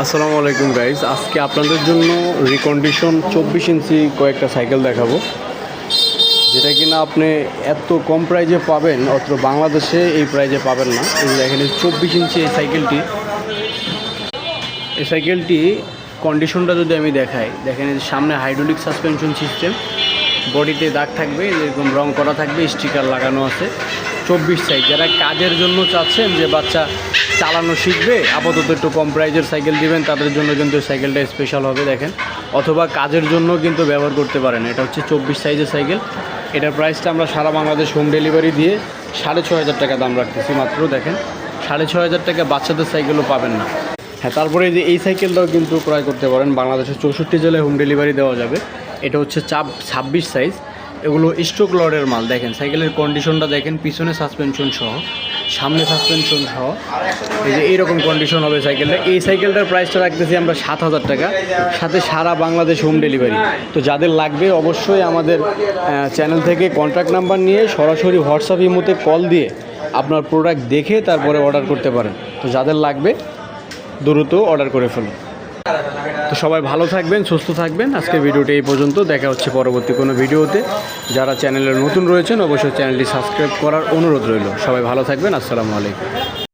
আসসালামু আলাইকুম গাইজ, আজকে আপনাদের জন্য রিকন্ডিশন 24 ইঞ্চি কয়েকটা সাইকেল দেখাবো, যেটা কিনা আপনি এত কম প্রাইজে পাবেন, অত বাংলাদেশে এই প্রাইজে পাবেন না। এই দেখেন 24 ইঞ্চি এই সাইকেলটি কন্ডিশনটা যদি আমি দেখাই, দেখেন সামনে হাইড্রোলিক সাসপেনশন সিস্টেম, বডিতে দাগ থাকবে, এরকম রং করা থাকবে, স্টিকার লাগানো আছে। 24 সাইজ, যারা কাজের জন্য চাচ্ছেন যে বাচ্চা চালানো শিখবে, আপাতত একটু কম প্রাইজের সাইকেল দিবেন, তাদের জন্য কিন্তু সাইকেলটা স্পেশাল হবে। দেখেন, অথবা কাজের জন্য কিন্তু ব্যবহার করতে পারেন। এটা হচ্ছে 24 সাইজের সাইকেল। এটার প্রাইসটা আমরা সারা বাংলাদেশ হোম ডেলিভারি দিয়ে 6,500 টাকা দাম রাখতেছি মাত্র। দেখেন, 6,500 টাকা বাচ্চাদের সাইকেলও পাবেন না। হ্যাঁ, তারপরে এই সাইকেলটাও কিন্তু ক্রয় করতে পারেন, বাংলাদেশের 64 জেলায় হোম ডেলিভারি দেওয়া যাবে। এটা হচ্ছে 26 সাইজ। এগুলো স্ট্রোক লডের মাল। দেখেন সাইকেলের কন্ডিশনটা দেখেন, পিছনে সাসপেনশন সহ, সামনে সাসপেনশন সহ, এই যে এইরকম কন্ডিশন হবে সাইকেলটা। এই সাইকেলটার প্রাইসটা রাখতেছি আমরা 7,000 টাকা, সাথে সারা বাংলাদেশ হোম ডেলিভারি। তো যাদের লাগবে অবশ্যই আমাদের চ্যানেল থেকে কন্ট্যাক্ট নাম্বার নিয়ে সরাসরি হোয়াটসঅ্যাপ ইমোতে কল দিয়ে আপনার প্রোডাক্ট দেখে তারপরে অর্ডার করতে পারেন। তো যাদের লাগবে দ্রুত অর্ডার করে ফেলুন। তো সবাই ভালো থাকবেন, সুস্থ থাকবেন। আজকে ভিডিওটি এই পর্যন্ত, দেখা হচ্ছে পরবর্তী কোনো ভিডিওতে। যারা চ্যানেলে নতুন রয়েছেন অবশ্যই চ্যানেলটি সাবস্ক্রাইব করার অনুরোধ রইল। সবাই ভালো থাকবেন। আসসালামু আলাইকুম।